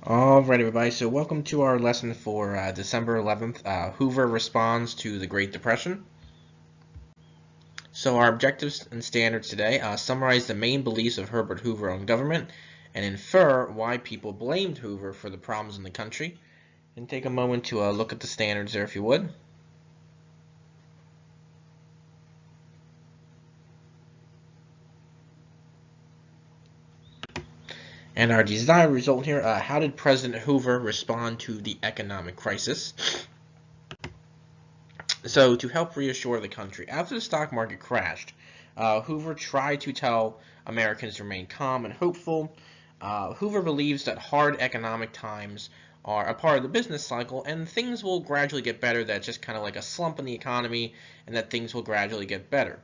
Alright, everybody, so welcome to our lesson for December 11th, Hoover Responds to the Great Depression. So our objectives and standards today summarize the main beliefs of Herbert Hoover on government and infer why people blamed Hoover for the problems in the country. And take a moment to look at the standards there if you would. And our desired result here, how did President Hoover respond to the economic crisis? So to help reassure the country, after the stock market crashed, Hoover tried to tell Americans to remain calm and hopeful. Hoover believes that hard economic times are a part of the business cycle and things will gradually get better. That's just kind of like a slump in the economy and that things will gradually get better.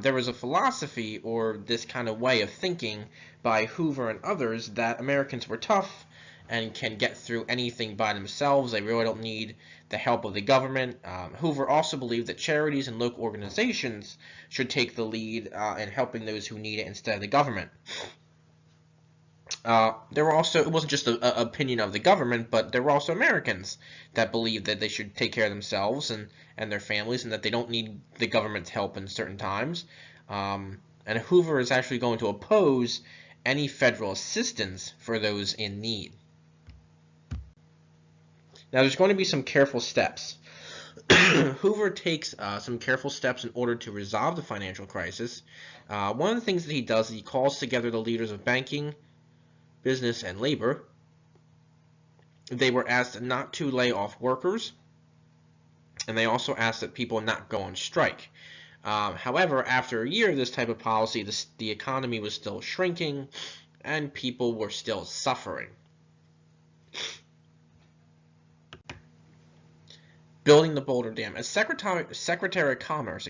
There was a philosophy or this kind of way of thinking by Hoover and others that Americans were tough and can get through anything by themselves. They really don't need the help of the government. Hoover also believed that charities and local organizations should take the lead in helping those who need it instead of the government. There were also, it wasn't just an opinion of the government, but there were also Americans that believed that they should take care of themselves and their families and that they don't need the government's help in certain times. And Hoover is actually going to oppose any federal assistance for those in need. Now, there's going to be some careful steps. Hoover takes some careful steps in order to resolve the financial crisis. One of the things that he does is he calls together the leaders of banking, business, and labor. They were asked not to lay off workers, and they also asked that people not go on strike. However, after a year of this type of policy, the economy was still shrinking, and people were still suffering. Building the Boulder Dam. As Secretary of Commerce,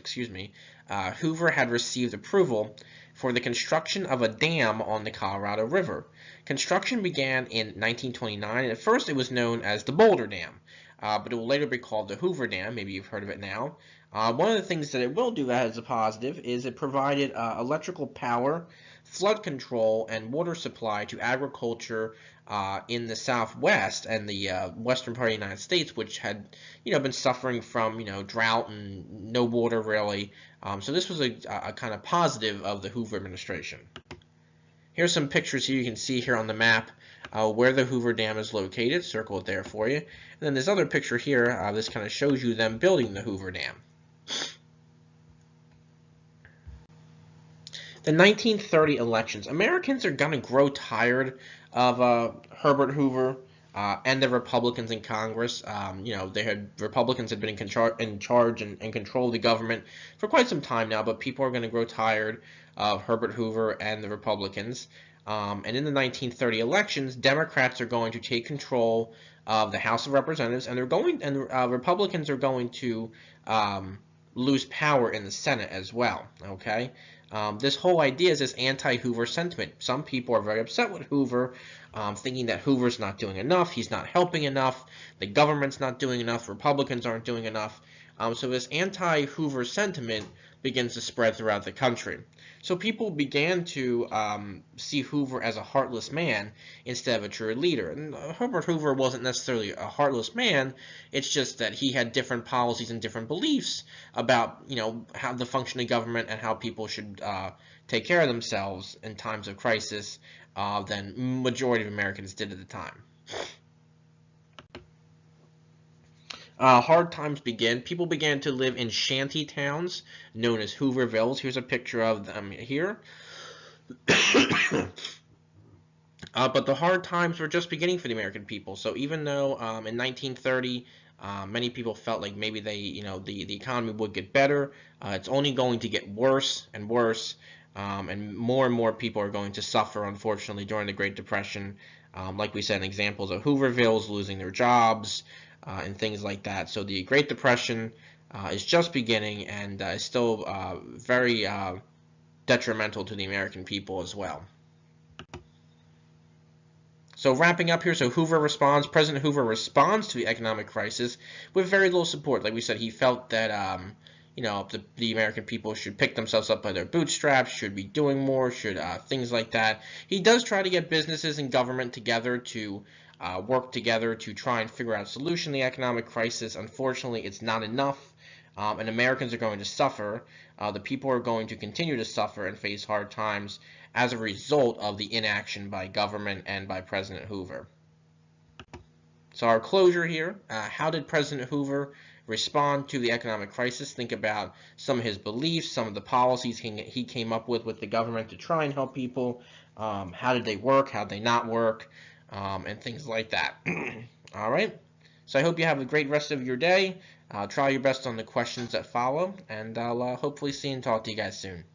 Hoover had received approval for the construction of a dam on the Colorado River. Construction began in 1929, and at first it was known as the Boulder Dam, but it will later be called the Hoover Dam. Maybe you've heard of it now. One of the things that it will do as a positive is it provided electrical power, flood control, and water supply to agriculture in the Southwest and the western part of the United States, which had, been suffering from, drought and no water really. So this was a kind of positive of the Hoover administration. Here's some pictures here you can see here on the map where the Hoover Dam is located. Circle it there for you. And then this other picture here, this kind of shows you them building the Hoover Dam. The 1930 elections. Americans are going to grow tired of Herbert Hoover and the Republicans in Congress. Republicans had been in charge and control the government for quite some time now, but people are going to grow tired of Herbert Hoover and the Republicans. And in the 1930 elections, Democrats are going to take control of the House of Representatives, and Republicans are going to lose power in the Senate as well. Okay. This whole idea is this anti-Hoover sentiment. Some people are very upset with Hoover, thinking that Hoover's not doing enough, he's not helping enough, the government's not doing enough, Republicans aren't doing enough. So this anti-Hoover sentiment begins to spread throughout the country. So people began to see Hoover as a heartless man instead of a true leader. And Herbert Hoover wasn't necessarily a heartless man. It's just that he had different policies and different beliefs about, how the functioning government and how people should take care of themselves in times of crisis than majority of Americans did at the time. Hard times begin. People began to live in shanty towns known as Hoovervilles. Here's a picture of them here. But the hard times were just beginning for the American people. So even though in 1930 many people felt like maybe the economy would get better, it's only going to get worse and worse. And more people are going to suffer, unfortunately, during the Great Depression. Like we said, examples of Hoovervilles losing their jobs, and things like that. So the Great Depression is just beginning and is still very detrimental to the American people as well. So wrapping up here, so President Hoover responds to the economic crisis with very little support. Like we said, he felt that, the American people should pick themselves up by their bootstraps, should be doing more, should things like that. He does try to get businesses and government together to work together to try and figure out a solution to the economic crisis. Unfortunately, it's not enough, and Americans are going to suffer. The people are going to continue to suffer and face hard times as a result of the inaction by government and by President Hoover. So our closure here, how did President Hoover respond to the economic crisis? Think about some of his beliefs, some of the policies he came up with the government to try and help people. How did they work? How did they not work? And things like that. All right. So I hope you have a great rest of your day. Try your best on the questions that follow, and I'll hopefully see and talk to you guys soon.